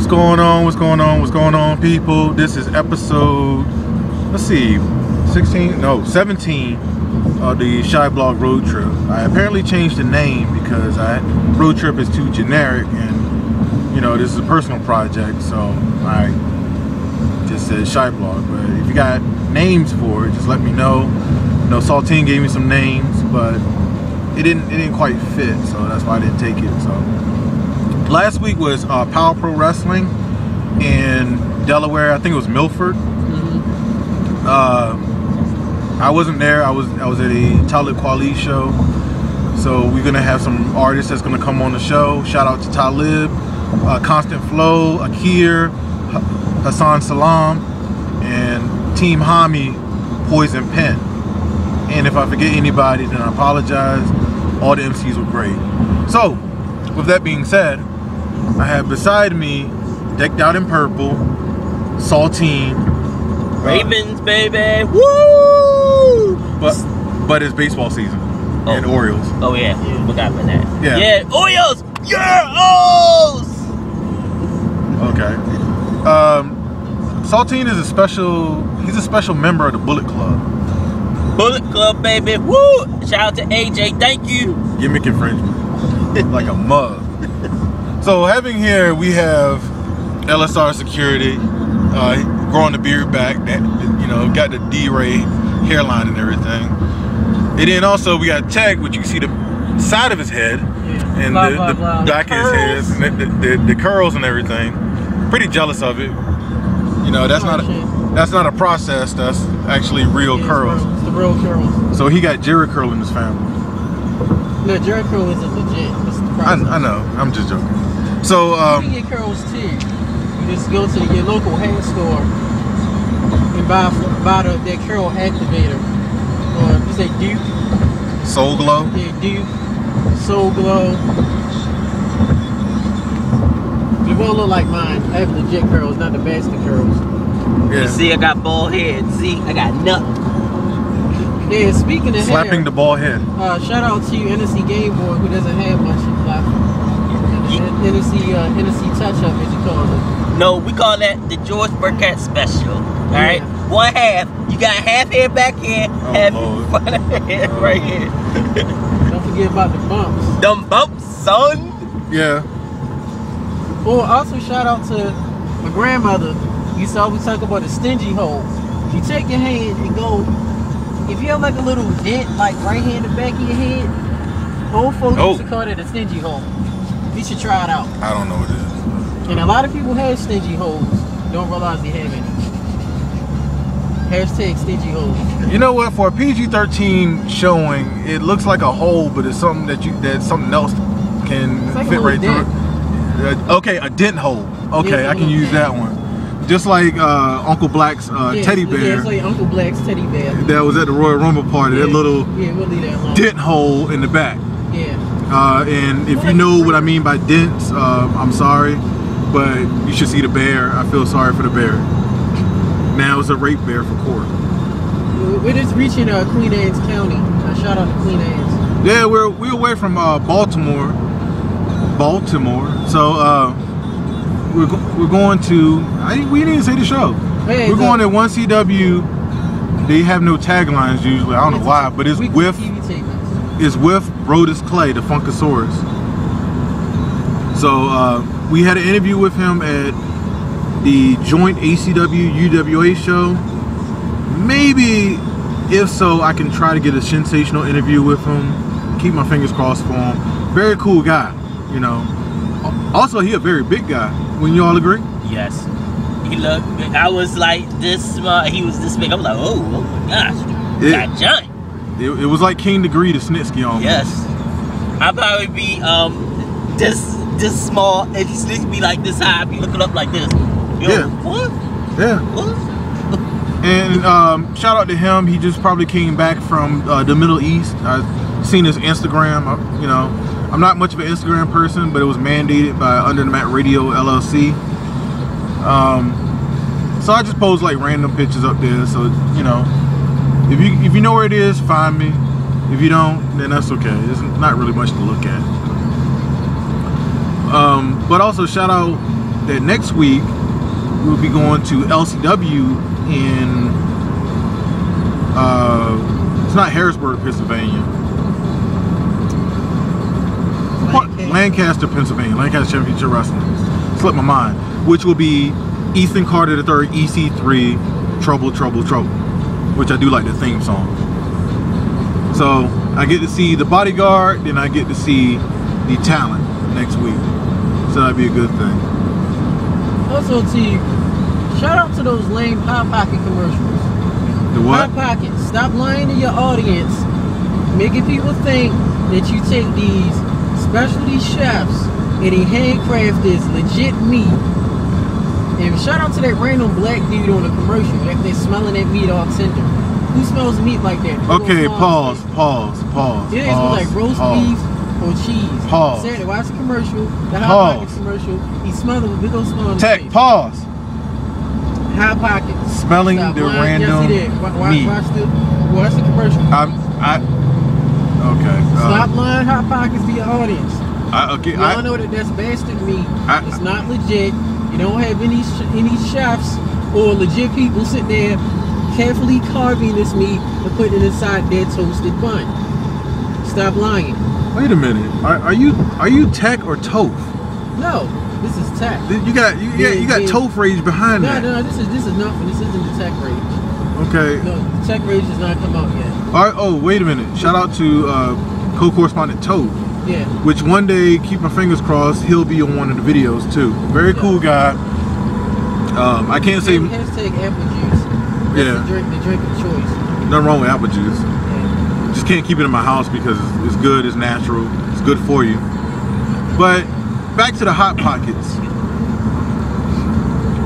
going on? What's going on? What's going on, people? This is episode, let's see, 16? No, 17 of the Shy Blog Road Trip. I apparently changed the name because Road Trip is too generic, and you know, this is a personal project, so I just said Shy Blog. But if you got names for it, just let me know. You know, Saltine gave me some names, but it didn't quite fit, so that's why I didn't take it. So last week was Power Pro Wrestling in Delaware. I think it was Milford. I wasn't there. I was at a Talib Kweli show. So we're gonna have some artists that's gonna come on the show. Shout out to Talib, Constant Flow, Akir, Hassan Salam, and Team Hami, Poison Pen. And if I forget anybody, then I apologize. All the MCs were great. So, with that being said, I have beside me, decked out in purple, Saltine. Ravens, baby! Woo! But it's baseball season. Oh. And Orioles. Oh yeah, forgot about that. Yeah. Yeah, Orioles! Yeah, O's! Okay. Saltine is a special member of the Bullet Club. Bullet Club, baby! Woo! Shout out to AJ, thank you! Gimmick infringement. Like a mug. So having here, we have LSR Security, growing the beard back, that, you know, got the D-Ray hairline and everything. And then also we got Tech, which you can see the side of his head, and the back of his head, and the curls and everything. Pretty jealous of it. You know, that's not a process. That's actually real curls. It's the real curls. So he got Jerry curl in his family. No, Jerry curl isn't legit. It's the process. I know. I'm just joking. So you can get curls too. You just go to your local hair store and buy that curl activator. Or you say Duke. Soul Glow. Yeah, Duke. Soul Glow. It won't look like mine. I have legit curls, not the bastard curls. Yeah. You see, I got bald head. See, I got nut. Yeah, speaking of Slapping hair, the bald head. shout out to NSC Gameboy, who doesn't have much left. NSC touch-up, as you call it. No, we call that the George Burkett special. Alright? Yeah. One half. You got half hair back here, half Lord. front of hair right here. Don't forget about the bumps. Them bumps, son. Yeah. Oh, also shout out to my grandmother. You saw we talk about a stingy hole. You take your hand and go. If you have like a little dent, like right here in the back of your head, old folks used to call it a stingy hole. You should try it out. I don't know what it is. And a lot of people have stingy holes, don't realize they have any. Hashtag stingy holes. You know what? For a PG-13 showing, it looks like a hole, but it's something that something else can like fit right through dent. it. Okay, a dent hole. Okay, Yeah, I can use that one. Just like Uncle Black's teddy bear. Yeah, it's like Uncle Black's teddy bear. That was at the Royal Rumble party. Yeah, that little we'll leave that alone. dent hole in the back. Yeah. And if you know what I mean by dents, I'm sorry, but you should see the bear. I feel sorry for the bear. Now it's a rape bear for court. We're just reaching Queen Anne's County. Shout out to Queen Anne's. Yeah, we're away from Baltimore. So we're going to. We didn't even say the show. Hey, we're going to 1CW. They have no taglines usually. I don't know why, but it's with Brodus Clay, the Funkasaurus. So we had an interview with him at the joint ACW UWA show. Maybe, if so, I can try to get a sensational interview with him. Keep my fingers crossed for him. Very cool guy, you know. Also, he a very big guy. Wouldn't you all agree? Yes. He looked big. I was like this small. He was this big. I was like, oh my gosh. Got giant. It was like King Degree to Snitsky almost. Yes. I'd probably be this small and Snitsky be like this high. I'd be looking up like this. Yo, Yeah. What? Yeah. What? And shout out to him. He just probably came back from the Middle East. I've seen his Instagram. You know, I'm not much of an Instagram person, but it was mandated by Under the Mat Radio LLC. So I just post like random pictures up there. So you know, if you know where it is, find me. If you don't, then that's okay. There's not really much to look at. But also shout out that next week we'll be going to LCW in it's not Harrisburg, Pennsylvania. Lancaster, Pennsylvania. Lancaster Championship Wrestling. Slipped my mind. Which will be Ethan Carter III, EC3, Trouble, Trouble, Trouble. Which I do like the theme song. So I get to see the bodyguard, then I get to see the talent next week. So that'd be a good thing. Also, T, shout out to those lame Hot Pocket commercials. The what? Hot Pocket, stop lying to your audience, making people think that you take these specialty chefs and they handcraft this legit meat. And shout out to that random black dude on the commercial that they're smelling that meat all tender. Who smells meat like that? Okay, pause. It is like roast beef or cheese. Pause. Saturday, watch the commercial, the Hot Pocket commercial. He smelled it with big old smell on his face. Pause. Hot Pocket. Smelling the random meat. Watch the commercial. Okay. Stop lying Hot Pockets to your audience. Okay. Y'all know that that's bastard meat. It's not legit. You don't have any chefs or legit people sitting there carefully carving this meat and putting it inside their toasted bun. Stop lying. Wait a minute. Are you Tech or Toph? No, this is Tech. You got Toph Rage behind that. No, this is nothing. This isn't the Tech Rage. Okay. No, the Tech Rage has not come out yet. All right. Oh, wait a minute. Shout out to co-correspondent Toph. Yeah. Which one day, keep my fingers crossed, he'll be on one of the videos too. Very cool guy. I can't say. Hashtag apple juice. Yeah. The drink of choice. Nothing wrong with apple juice. Yeah. Just can't keep it in my house because it's good, it's natural, it's good for you. But back to the Hot Pockets.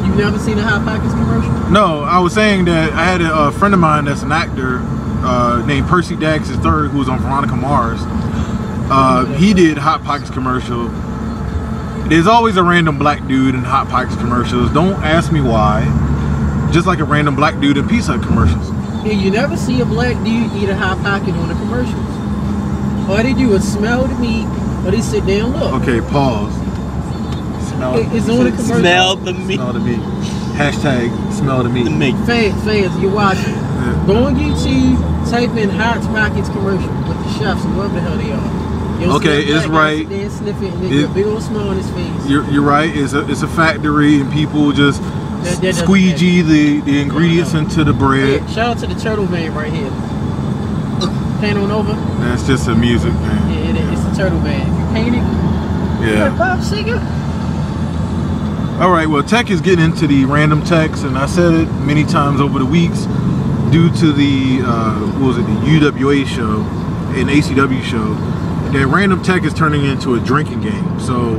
You've never seen a Hot Pockets commercial? No, I was saying that I had a friend of mine that's an actor named Percy Dax III, who was on Veronica Mars. He did Hot Pockets commercial. There's always a random black dude in Hot Pockets commercials. Don't ask me why. Just like a random black dude in Pizza Hut commercials. Yeah, you never see a black dude eat a Hot Pocket on the commercials. All they do is smell the meat, or they sit there and look. Okay, pause. It's on the commercial. Smell the meat. Smell the meat. Hashtag smell the meat. Fans, you're watching. Yeah. Go on YouTube, type in Hot Pockets commercial with the chefs, whoever the hell they are. Okay, it's right. Sniff it and they get a big old smile on his face. You're right. It's a factory and people just squeegee the ingredients into the bread. Yeah, shout out to the turtle van right here. Paint on over. That's just a music van. Yeah, it's a turtle van. If you paint it, you're a pop singer. All right. Well, Tech is getting into the random techs, and I said it many times over the weeks due to the the UWA show and ACW show. That random tech is turning into a drinking game. So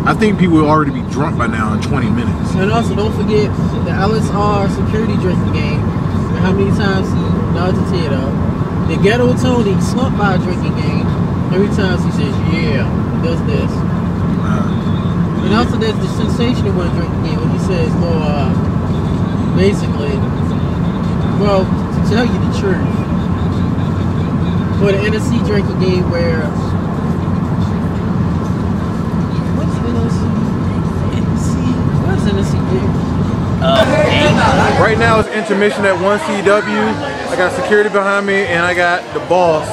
I think people will already be drunk by now in 20 minutes. And also don't forget the LSR security drinking game. And how many times he nods his head up. The Ghetto Tony slumped by a drinking game. Every time he says, yeah, he does this. And also there's the sensational one drinking game when he says, well, basically, well, to tell you the truth, for the NSC drinking game where what's NSC do? Right now it's intermission at 1CW. I got security behind me and I got the boss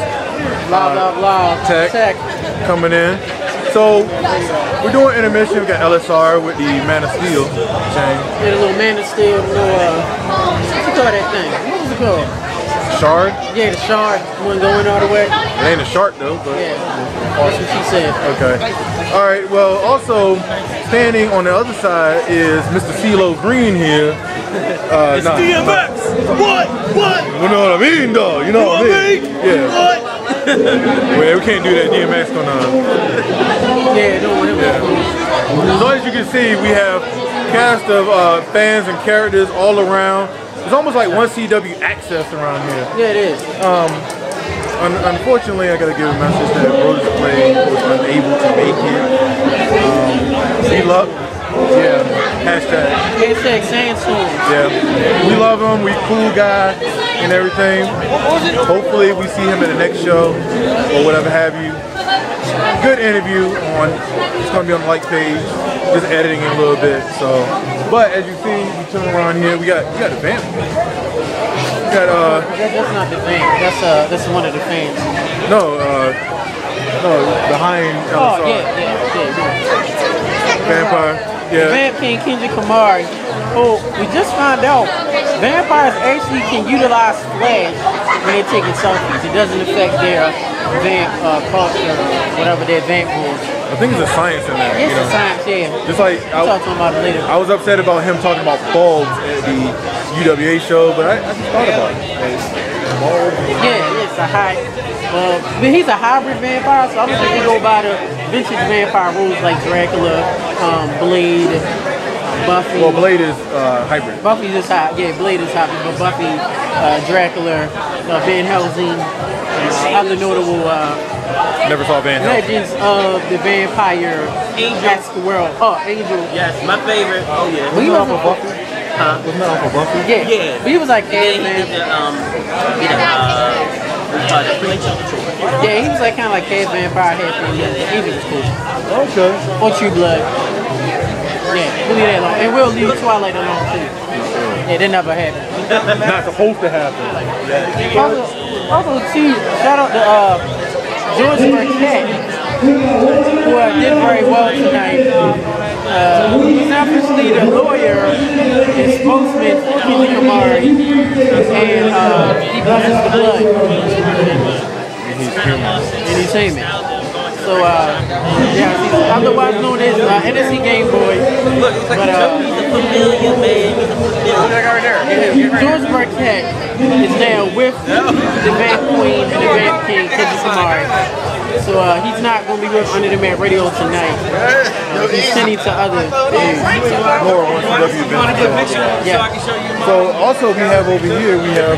Tech coming in. So we're doing intermission. We got LSR with the Man of Steel chain. Yeah, the little Man of Steel, the little what you call that thing? What was it called? Shard? Yeah, the shard, one going all the way. It ain't a shark though, but yeah, that's what she said. Okay. All right. Well, also standing on the other side is Mr. CeeLo Green here. It's DMX. What? You know what I mean, though. You know what I mean? Yeah. What? Well, we can't do that. DMX gonna. Yeah, no, whatever. So as you can see, we have cast of fans and characters all around. It's almost like 1CW access around here. Yeah, it is. Unfortunately, I gotta give a message that Brodus was unable to make it. He luck. Yeah. Hashtag Sandstorm. Yeah. We love him. We cool guy and everything. Hopefully, we see him at the next show or whatever have you. Good interview on. It's gonna be on the like page. just editing it a little bit. So, but as you see, you turn around here, we got the vamp. We got That's not the vamp. That's one of the fans. no, behind. Oh yeah. Vampire. Yeah. Vamp King Kenji Kamari. Oh, we just found out vampires actually can utilize flash when they're taking selfies. It doesn't affect their vamp culture, whatever their vamp rules. I think it's a science in that. It's a science, yeah. Just like We'll talk about it later. I was upset about him talking about bulbs at the UWA show, but I just thought about it. Like, bulbs. Yeah, it's a high. But he's a hybrid vampire, so I'm gonna think we go by the vintage vampire rules like Dracula, Blade, Buffy. Well, Blade is hybrid. Buffy is hybrid. Yeah, Blade is hybrid, but Buffy, Dracula, Van Helsing, other notable Never saw Van Helsing. legends of the vampire esque world. Oh, Angel. Yes, my favorite. Oh yeah. Well, he Wasn't was that Buffy? Huh? Wasn't that for Buffy? Yeah. Yeah. But he was like Yeah, he caveman. did Yeah, he was like kind of like cave vampire head thing. Yeah, Angel was cool. Okay. Or True Blood. Yeah, we'll leave that alone. And we'll leave Twilight alone too. Yeah, that never happened. Not supposed to happen. Also too, shout out to George Burkett, who did very well tonight. He's obviously the lawyer and spokesman for Kenji Kamari, and he blesses the blood. And he's human. And he's human. So, yeah, he's otherwise known as NSC Gameboy. But, He's a familiar man. He's a familiar. George Burkett is now with the Vamp Queen and the Vamp King, Kenji Kamari. So he's not going to be with Under the Mat Radio tonight. He's sending to other dudes. More once the WB. Yeah. So also we have over here, we have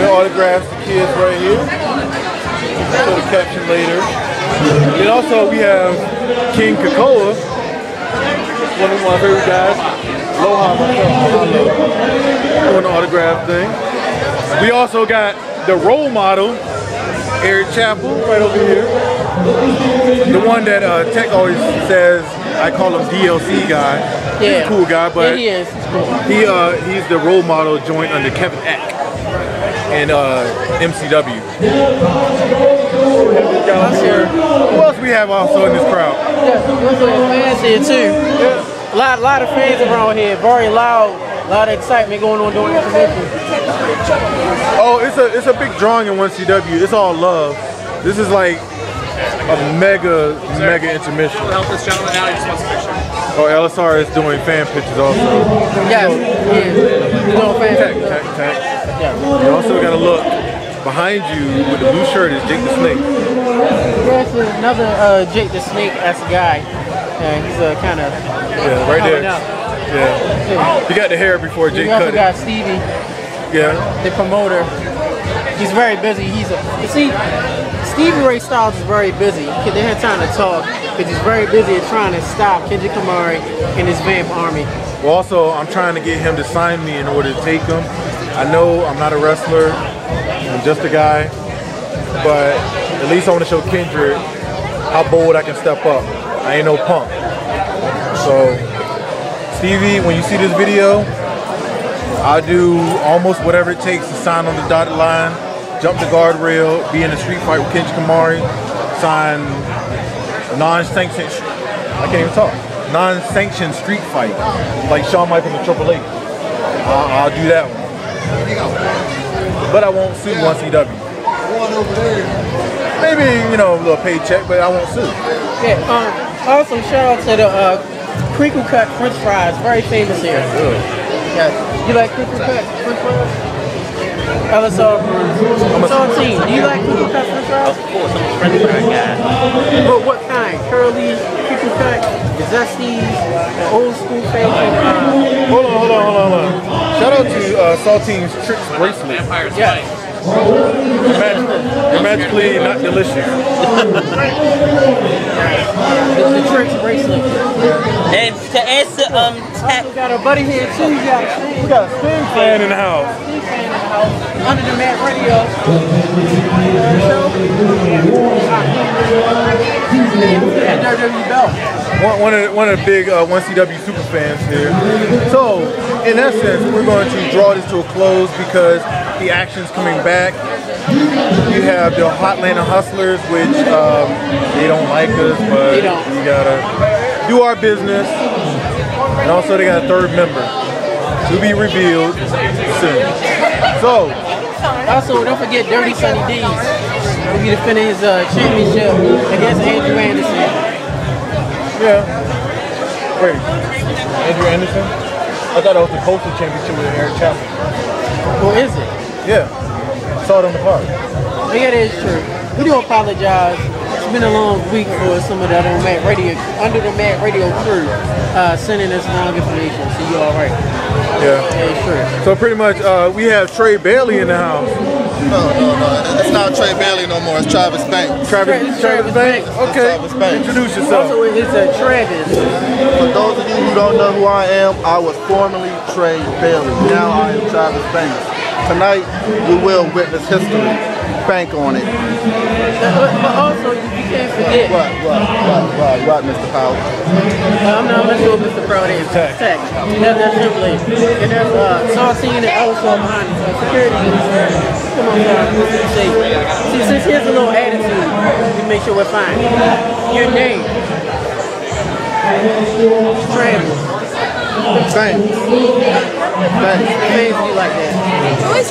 autographs to kids right here. Show the caption later. And also we have King Kakoa, one of my favorite guys. Aloha myself, doing the autograph thing. We also got the role model, Eric Chappell, right over here. The one that Tech always says, I call him DLC guy. He's a cool guy, but yeah, he is. He's cool. he's the role model joint under Kevin Eck and MCW. Who else we have also in this crowd? Fans here too. A lot of fans around here. Very loud. A lot of excitement going on during the convention. Oh, it's a big drawing in 1CW. It's all love. This is like a mega intermission. Help this gentleman out. He just wants a picture. Oh, LSR is doing fan pictures also. Yes, he's doing fan pictures. Tech. Yeah. You also got to look behind you with the blue shirt is Jake the Snake. There's another Jake the Snake-esque guy. He's kind of right there. Yeah. He got the hair before Jake cut it. We also got Stevie, the promoter. He's very busy. You see, Stevie Ray Styles is very busy. They didn't have time to talk because he's very busy at trying to stop Kenji Kamari and his Vamp army. Well, also, I'm trying to get him to sign me in order to take him. I know I'm not a wrestler. I'm just a guy. But at least I want to show Kendrick how bold I can step up. I ain't no punk. So, Stevie, when you see this video, I'll do almost whatever it takes to sign on the dotted line, jump the guardrail, be in a street fight with Kenji Kamari, sign a non-sanctioned, I can't even talk, non-sanctioned street fight, like Shawn Michaels and Triple H. I'll do that one. But I won't sue 1CW. Maybe, a little paycheck, but I won't sue. Yeah, also shout out to the crinkle cut French fries, very famous here. Yeah. You like crinkle cut French fries? LSR team. Do you like crinkle cut French fries? Of course, I'm a French fry guy. But what kind? Curly, crinkle cut, zesties, old school favorite? Hold on. Shout out to Saltine's Tricks bracelet. Vampire's Yeah. Magically not delicious. The Tricks bracelet. And to answer, We got our buddy here too. We got a spin fan in the house. Under the Mat Radio. that WWE belt. One of the big 1CW super fans here. So, in essence, we're going to draw this to a close because the action's coming back. You have the Hotlanta Hustlers, which they don't like us, but we gotta do our business. And also, they got a third member to be revealed soon. So, also don't forget Dirty Sunny D's. He'll be defending his championship against Andrew Anderson. Yeah. Wait, Andrew Anderson? I thought it was the Coastal Championship with Eric Chapman. Or is it? Yeah. I saw it on the card. Oh, yeah, that is true. We do apologize. It's been a long week for some of the under the Mat Radio crew sending us wrong information. So you all right? Yeah. That is true. So pretty much, we have Trey Bailey in the house. No. It's not Trey Bailey no more. It's Travis Banks. Travis Banks? Okay. Travis Banks. Introduce yourself. Also, it's Travis. For those of you who don't know who I am, I was formerly Trey Bailey. Now I am Travis Banks. Tonight, we will witness history. Bank on it. But also, you can't forget. What, Mr. Powell? I'm not sure what Mr. Proud is. Tech. That's Shin-Blade. And there's Saltine and Elsa behind us. Security. Come on, guys. See, since here's a little attitude, we make sure we're fine. Your name. Travis. Thanks. Fans do like that. I'm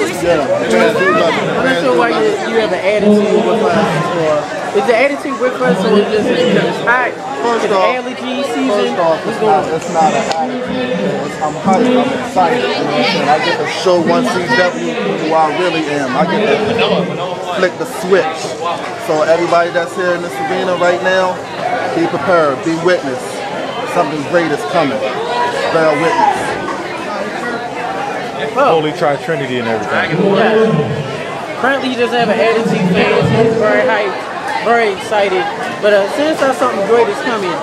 not sure why you have an attitude with us, or is the attitude with us, or is just because it's hot? It's allergy season. What's going on? It's not an attitude. I'm hyped. I'm excited. You know what I'm saying? I get to show 1CW who I really am. I get to flick the switch. So everybody that's here in this arena right now, be prepared. Be witness. Something great is coming. Bear witness. Holy Trinity and everything. Yeah. Currently, you just have an attitude fans. He's very hyped, very excited. But since something great is coming,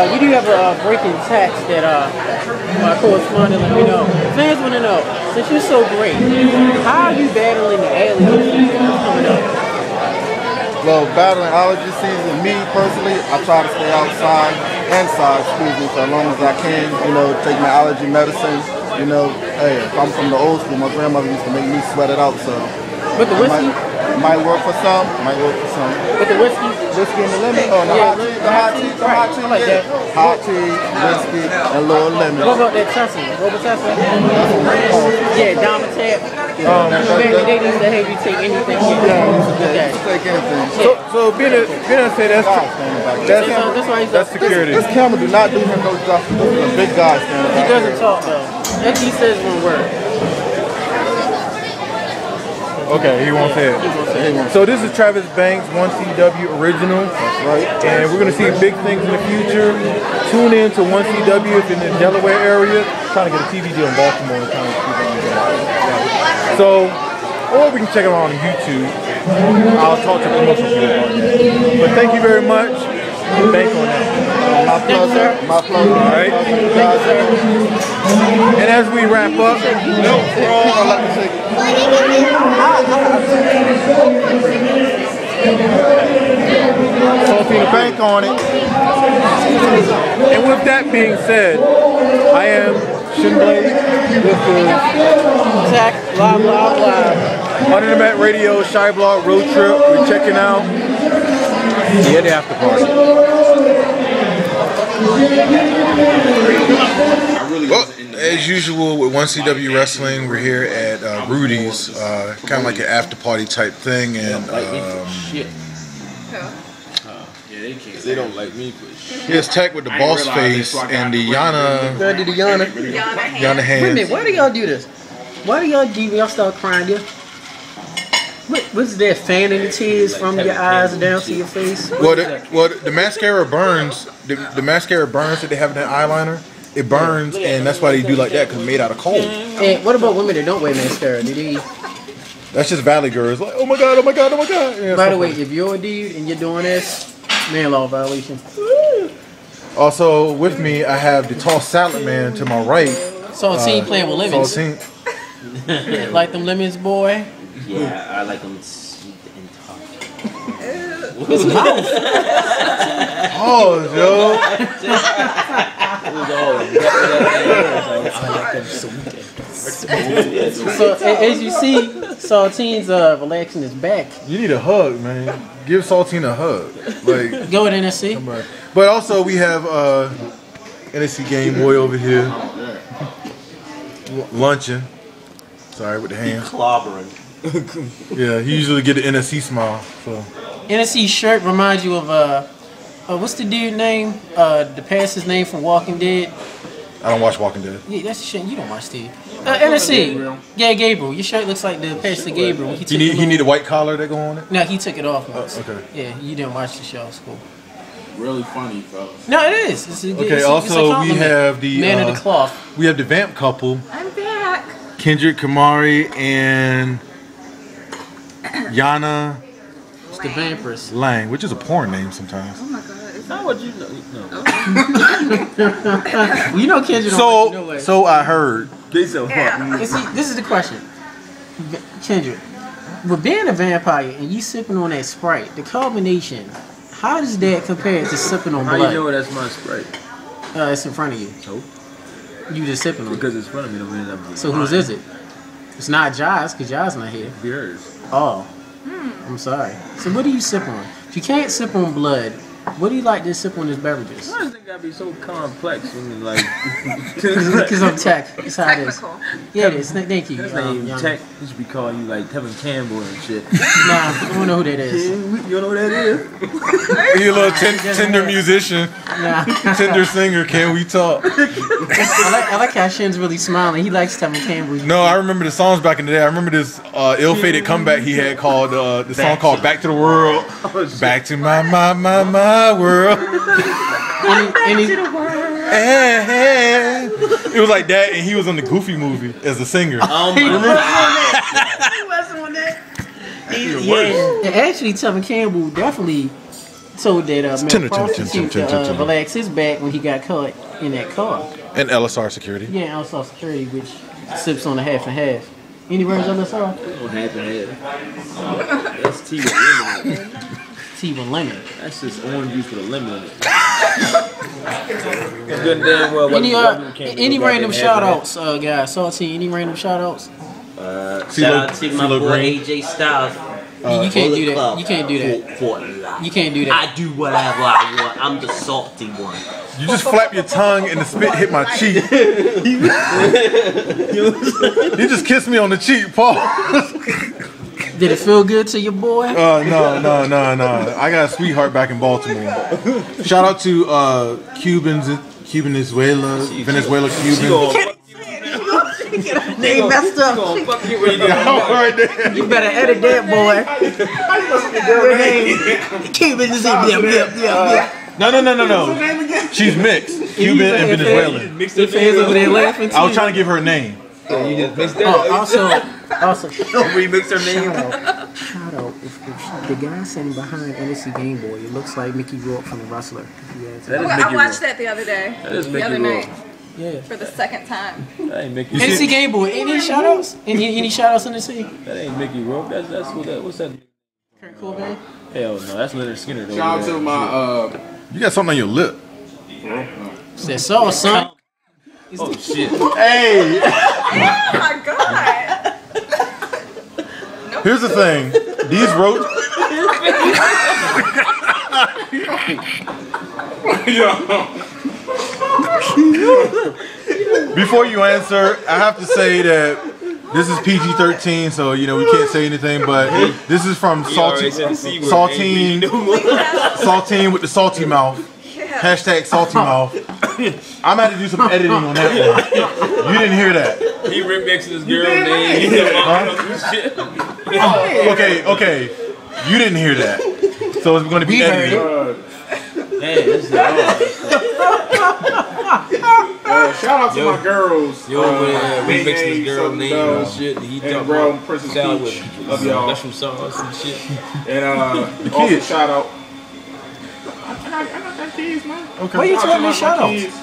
we do have a breaking text that my correspondent let me know. Fans want to know, since you're so great, how are you battling the allergy that's coming up? Well, battling allergy season, me personally, I try to stay inside, for as long as I can, you know, take my allergy medicine. You know, hey, if I'm from the old school, my grandmother used to make me sweat it out, so. But the whiskey? Might work for some, might work for some. With the whiskey? Whiskey and the lemon? Oh, the hot tea, I like that. Hot tea, whiskey, and a little lemon. What about that tussin? Robitussin? Yeah, Domitat. They used to have you take anything. Yeah, take anything. So being a say that's security. This camera do not do him no justice. This is a big guy standing back. He doesn't talk though. If he says one word. Okay, he won't say it. So this is Travis Banks, 1CW original. That's right. And we're going to see big things in the future. Tune in to 1CW if in the Delaware area. Trying to get a TV deal in Baltimore. So, or we can check them out on YouTube. I'll talk to promotional people about that. But thank you very much. Bank on that. My pleasure. My pleasure. All right. And as we wrap up, bank on it. And with that being said, I am Shin-Blade. This is Tech, blah, blah, blah. Under the Mat Radio, Shy Blog Road Trip. We're checking out the after party. Well, as usual with 1CW Wrestling, we're here at Rudy's, kind of like an after party type thing, and They don't like me, but here's Tech with the boss face and the Yana hands. Wait a minute, why do y'all do this? Why do y'all start crying? What's that, fanning the tears from your eyes down to your face? Well, the mascara burns. The mascara burns that they have in that eyeliner. It burns, and that's why they do like that, because it's made out of coal. And what about women that don't wear mascara? Do they? That's just Valley girls. Like, oh my god, oh my god, oh my god. Yeah, by the way, if you're a dude and you're doing this, man law violation. Also, with me, I have the tall salad man to my right. Saltine playing with lemons. Saltine. Like them lemons, boy. Yeah, I like them sweet and tart. His mouth. Pause, yo. So as you see, Saltine's relaxing his back. You need a hug, man. Give Saltine a hug. Like, Go with NSC. but also we have NSC Gameboy over here. Lunching. Sorry with the hands. Clobbering. Yeah, he usually get the NSC smile. So NSC shirt reminds you of what's the dude name? The pastor's name from Walking Dead. I don't watch Walking Dead. Yeah, that's the shit. You don't watch Steve. NSC. Yeah, Gabriel. Your shirt looks like the pastor Gabriel. He need a white collar that go on it. No, he took it off once. Okay. Yeah, you didn't watch the show. It's cool. Really funny, fellas. No, it is. Okay. Also, we have the man of the cloth. We have the vamp couple. I'm back. Kendrick Kamari and Yana It's the Vampers. Lang, which is a porn name sometimes. Oh my god. Not what you know. No. Well, you know Kendrick don't like you no way. So I heard. Yeah. You see, this is the question. Kendrick, with being a vampire and you sipping on that Sprite, the combination, how does that compare to sipping on blood? How you know that's my Sprite? It's in front of you. So? You just sipping on it. Because it's in front of me, don't mean that. So whose is it? It's not Jai's, because Jai's not here. Be hers. Oh. I'm sorry. So what do you sip on? If you can't sip on blood, what do you like to sip on as beverages? Why does it gotta be so complex when like? Because I'm tech. That's how it is. Technical. Yeah, it is. Thank you. That's not even tech. You should be calling you like Kevin Campbell and shit. Nah, I don't know who that is. You don't know who that is? You a little tender musician, Nah. tender singer. Can we talk? I like how Shin's really smiling. He likes Tevin Campbell. No, I remember the songs back in the day. I remember this ill-fated comeback he had called the song called "Back to the World." Back to my world. And he, It was like that, and he was on the Goofy movie as a singer. Oh my god. He wasn't on that. Yeah, and actually, Tevin Campbell definitely told that man prostitute to relax his back when he got caught in that car. And LSR security. Yeah, LSR security, which sips on a half and half. Any words LSR? Oh, half and half. That's tea with lemon in it. Tea with lemon. That's just orange juice with a lemon in it. It's good and damn well. Any random shout outs, guys? Salty, any random shout outs? Shout out to my boy AJ Styles. You can't do that. You can't do that. For life. You can't do that. I do whatever I want. I'm the salty one. You just flap your tongue and the spit hit my cheek. You just kissed me on the cheek, Paul. Did it feel good to your boy? No. I got a sweetheart back in Baltimore. Shout out to Venezuela, Cuban. They messed up. You better edit that, boy. Cuban is yeah. No. She's mixed. Cuban and Venezuelan. The fans over there laughing too. I was trying to give her a name. You just mixed that. Also, remix her name. shout out if the guy sitting behind NSC Gameboy, it looks like Mickey Rourke from The Wrestler. I watched that the other day. That is the Mickey other Rourke. night. Yeah. For the second time. That ain't Mickey. NSC Gameboy, any shout outs? Any shout outs in the city? That ain't Mickey Rourke. That's what's that? Kurt Cobain? Hell no, that's Leonard Skinner. Though. Shout out to my You got something on your lip. Said so, son. Oh shit. Hey. Oh my god. Here's the thing. These roads. Before you answer, I have to say that this is PG-13, so we can't say anything. But this is from Saltine with the salty mouth. Hashtag salty mouth. I'm gonna have to do some editing on that one. You didn't hear that. He remixed his girl name. Okay. You didn't hear that. So it's going to be edited. Hey, this is shout out to my girls. Yo, remixed his girl name and shit. He and Realm Prison Peach. Love y'all. That's from sauce and shit. And also shout out. I got kids, man. Okay. What are you telling me shout outs?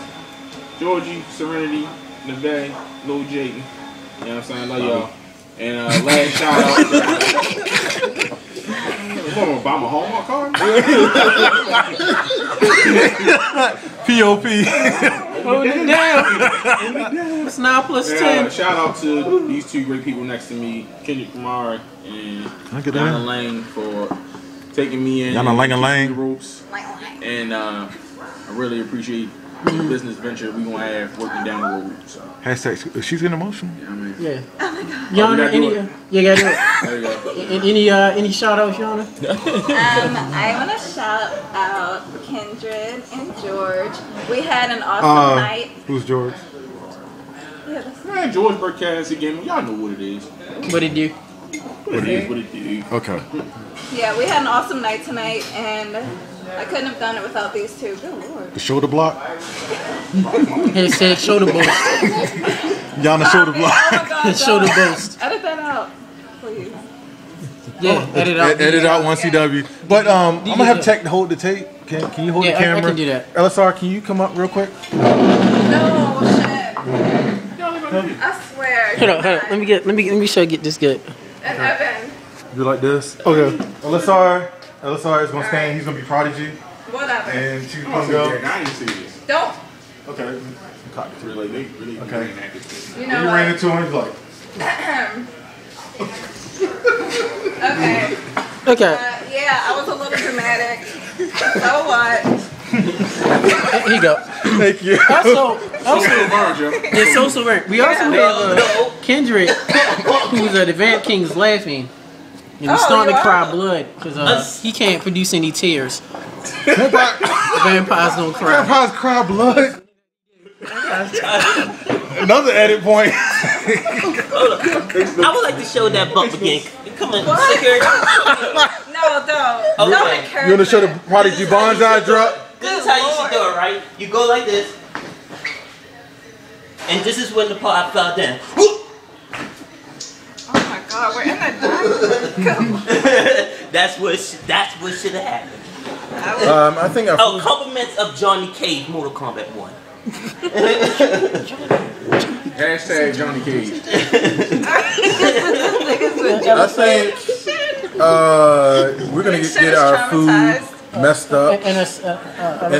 Georgie, Serenity, Neve, Lil Jayden. You know what I'm saying? Love y'all. And last shout out. I'm gonna buy my Hallmark card. P.O.P. Hold it down. It's 9 plus 10. Shout out to these two great people next to me, Kendrick Kumar and Yana Lang, for taking me in. Yana Lang and Lang. The ropes. And I really appreciate the business venture we gonna have working down the road. So. Hashtag, she's getting emotional. Yeah, I mean. Yeah. Yana, you gotta do it. There you go. Any shout outs, Yana? I want to shout out Kindred and George. We had an awesome night. Who's George? Man, George Burkett again. Y'all know what it is. What did you? What it is. Okay. Yeah, we had an awesome night tonight, and I couldn't have done it without these two. Good lord. The shoulder block? Hashtag shoulder boast. Yana shoulder block. Oh my God, Shoulder boast. Edit that out, please. Yeah, edit out. Edit out 1CW. But I'm gonna have Tech to hold the tape. Can you hold the camera? I can do that. LSR, can you come up real quick? No shit. I swear. Hold on. Let me show you get this good. And Evan. You like this? Okay. LSR is gonna stand. He's gonna be Prodigy. Whatever. And she's Oh, gonna go. I didn't see this. Don't. Okay. Really, Okay. You know You what? ran into him. He's like. Okay. Okay. Yeah, I was a little dramatic. So what? Here you go. Thank you. Also, It's social work. We also have Kendrick, who's the Vamp King's laughing. And he's starting to cry blood because he can't produce any tears. Vampires don't cry. Vampires cry blood. Another edit point. I would like to show that bump again. Come on, security. No, don't. Okay. Don't encourage You want to show the it. Prodigy Bonsai drop? This is how you should do it, right? You go like this. And this is when the part I fell down. Oh my God, we're in the dark. That's what should have happened. I think I Oh, compliments of Johnny Cage, Mortal Kombat 1. Hashtag Johnny Cage. I think we're gonna get our food messed up. And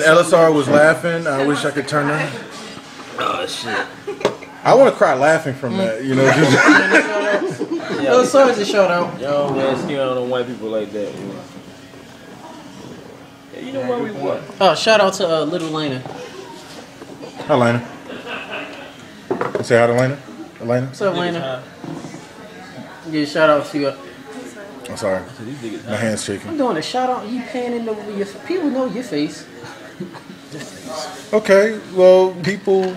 LSR was laughing. I wish I could turn her. Oh shit. I want to cry laughing from that. You know. those songs a shout out. Yo, man, skin on white people like that. You know? Yeah, you know where we were. Oh, shout out to Little Lena. Hi, Lena. Say hi to Lena. Elena. What's up, Lena? Yeah, shout out to you. I'm sorry. My hand's shaking. I'm doing a shout out. You panning over your people know your face. Okay. Well, people.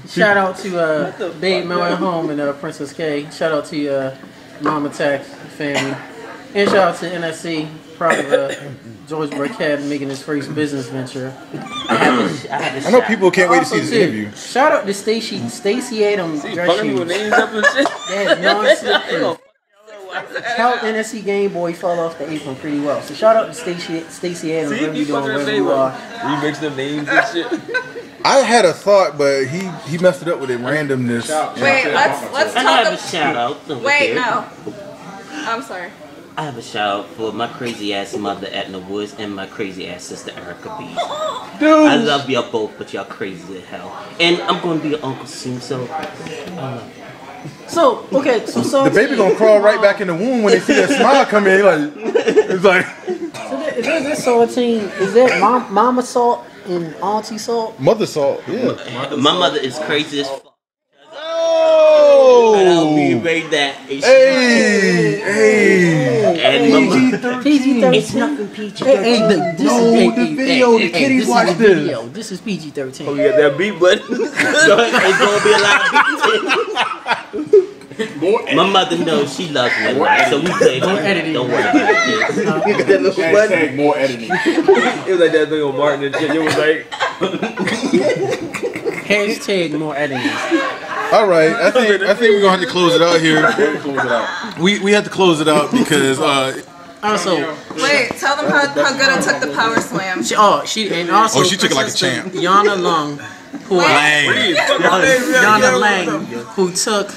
Shout out to Babe Mel at Home and Princess K. Shout out to Mama Tax family. And shout out to NSC, proud of George Burkett making his first business venture. I know people can't wait to see this interview. Shout out to Stacey Adams dress shoes. Names up and shit. That is non-slippery. Help NSC Gameboy fell off the apron pretty well. So shout out to Stacey Adams, wherever you doing, wherever you are. Remix them names and shit. I had a thought, but he messed it up with it. Randomness. Wait, let's And I talk. have a shout out. Wait, no. I'm sorry. I have a shout out for my crazy ass mother Edna Woods and my crazy ass sister Erica B. Dude. I love y'all both, but y'all crazy as hell. And I'm gonna be an uncle soon, so. So The baby gonna crawl right back in the womb when they see that smile come in. Like, it's like. is that saltine? Is that Mama Salt and Auntie Salt? Mother salt. Yeah. My mother is crazy as fuck. Oh. And I'll be right that. Hey. And my mother. PG-13. It's nothing PG. Hey, look, this is the video. The kiddies watch this. This is PG-13. Oh, you got that beat button. It's gonna be a lot of my mother knows she loves me a lot, so we play More editing. Don't worry about it. Hashtag more editing. It was like that thing on Martin and shit. It was like. Hashtag more editing. All right, I think we're gonna have to close it out here. We have to close it out because Also, Wait, tell them how good I took the power slam. she took it like a champ. Yana Lang, who Lang. Yana Lang, who took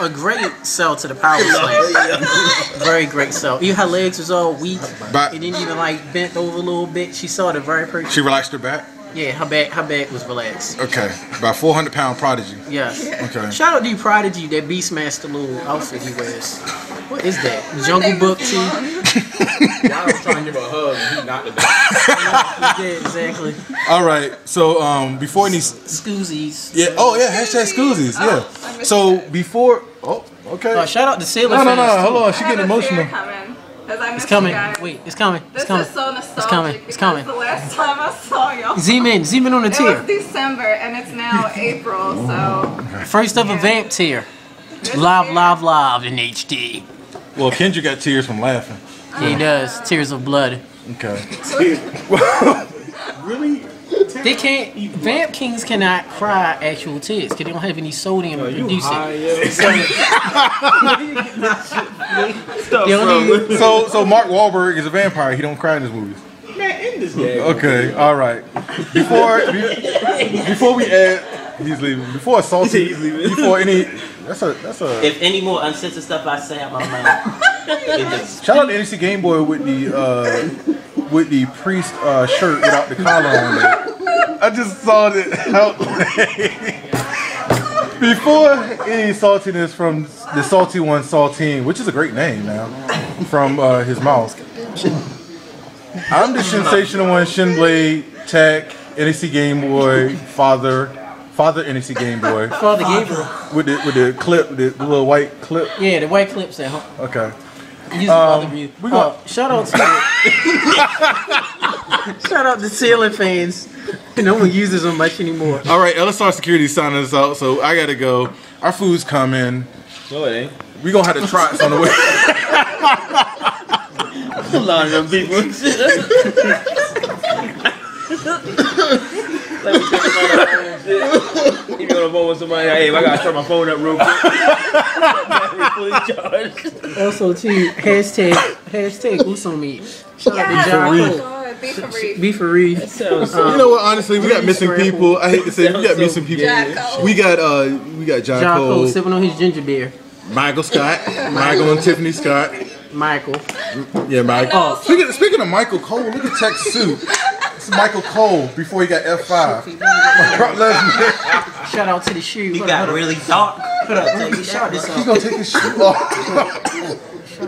a great sell to the power slam. Very great sell. Even her legs was all weak. But- It didn't even like bent over a little bit. She saw it very pretty. She relaxed her back? Yeah, her back was relaxed. Okay. About 400-pound prodigy. Yes. Okay. Shout out to Prodigy, that Beastmaster little outfit he wears. What is that? Jungle Book tee? I was trying to give her a hug and he knocked it down. Yeah, exactly. All right. So before any Scoozies. yeah. Oh yeah. Hashtag Scoozies. Yeah. So before. Oh. Okay. Shout out to Sailor No. fans, too. Hold on. She I have getting a tear emotional. coming, 'cause I It's miss coming. you guys. Wait, it's coming. It's This coming. is so nostalgic. It's coming. It's coming. because The last time I saw y'all, Zoom in on the it tear. was December, and it's now April. So First ever vamp tear. Live in HD. Well, Kendra got tears from laughing. Yeah, he does. Tears of blood. Okay. Really? They can't. Vamp kings cannot cry actual tears because they don't have any sodium to You produce high, it. Stop, They only- So Mark Wahlberg is a vampire. He don't cry in his movies. Man, in this game. Okay. All right. Before we add, he's leaving. Before a salty. He's leaving. Before any. That's a. If any more uncensored stuff I say out my mouth, it just Shout out to NC Gameboy with the priest shirt without the collar on it. I just saw that. Before any saltiness from the Salty One Saltine, which is a great name now, from his mouth. I'm the sensational one, Shin-Blade, Tech, NEC Gameboy, Father NEC Gameboy, Father Gabriel. with the clip, the little white clip. Yeah, the white clips at home. Okay. Use Father View. we got- Shout out to shout out to Sailor fans. No one uses them much anymore. All right, LSR Security signing us out, so I gotta go. Our food's coming. No, it ain't. We gonna have to try it on the way. a lot of them people. Let me check my phone and shit. You be on the phone with somebody, hey, I gotta turn my phone up real quick. Battery fully charged. Also, too, hashtag Uso Meat. Shout out to yeah, John oh my Cole. God, beef and reef. Beef for Reef. Sounds You know what? Honestly, we got missing people. I hate to say it, we got missing people. Jack Cole. We got John John Cole Cole, sipping on his ginger beer. Michael Scott, Michael and Tiffany Scott. Michael. Yeah, Michael. Oh. Speaking of Michael Cole, look at Tech's suit. It's Michael Cole before he got F5. Brock Lesnar. Shout out to the shoe. He got really dark. Hold up, take this shot. This He's off. gonna take his shoe off.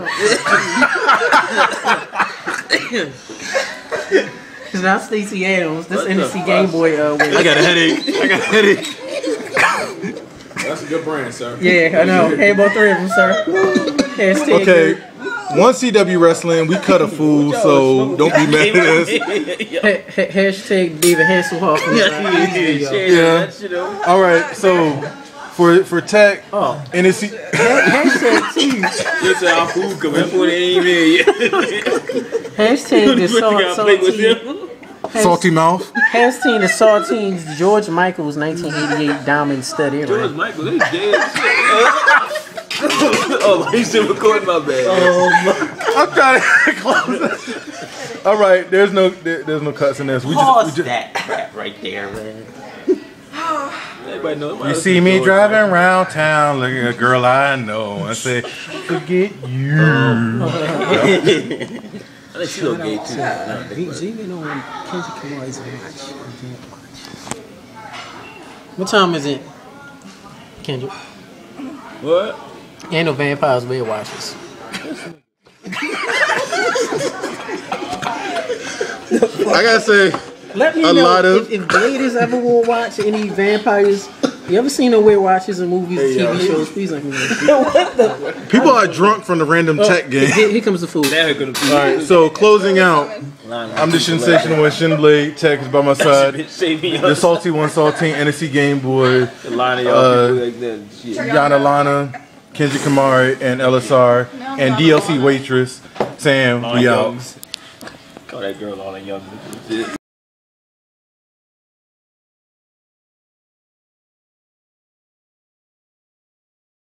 It's not Stacey Adams. This NSC Gameboy. I got a headache. That's a good brand, sir. Yeah, I know. Hey, about 3 of them, sir. Hashtag. Okay, one CW Wrestling. We cut a fool, so don't be mad at us. Hashtag David Hasselhoff. Yeah. All right, so for Tech, Oh. NSC. Hashtag T. This is our food coming. That's what it ain't here yet. Hashtag the saltine. Salty mouth. Hashtag the saltines. George Michael's 1988 Diamond Stud George earring. Michael, they dead as shit. Oh, he's still recording, my bad. I'm trying to close it. All right, there's no cuts in this. We Pause just that crap right there, man. Everybody knows. you see me driving around town, looking at a girl I know. I say, forget you. I think she's okay too. Zooming on Kendrick Lamar's watch. What time is it, Kendrick? What? Ain't no vampires wear watches. I gotta say, Let me A know lot of- if Blade has ever wore a watch. Any vampires? You ever seen them wear watches in movies, TV shows? Please let me know. people are drunk from the random tech game. Here comes the food. Now gonna be. All right, so closing out, I'm the sensational one. Shin-Blade, Tech is by my side. The salty one, Saltine, NSC Gameboy, A lot of y'all people like that. Shit. Yana Lana, Kenji Kamari, and LSR, and DLC Waitress, Sam, we out. Call that girl all that young.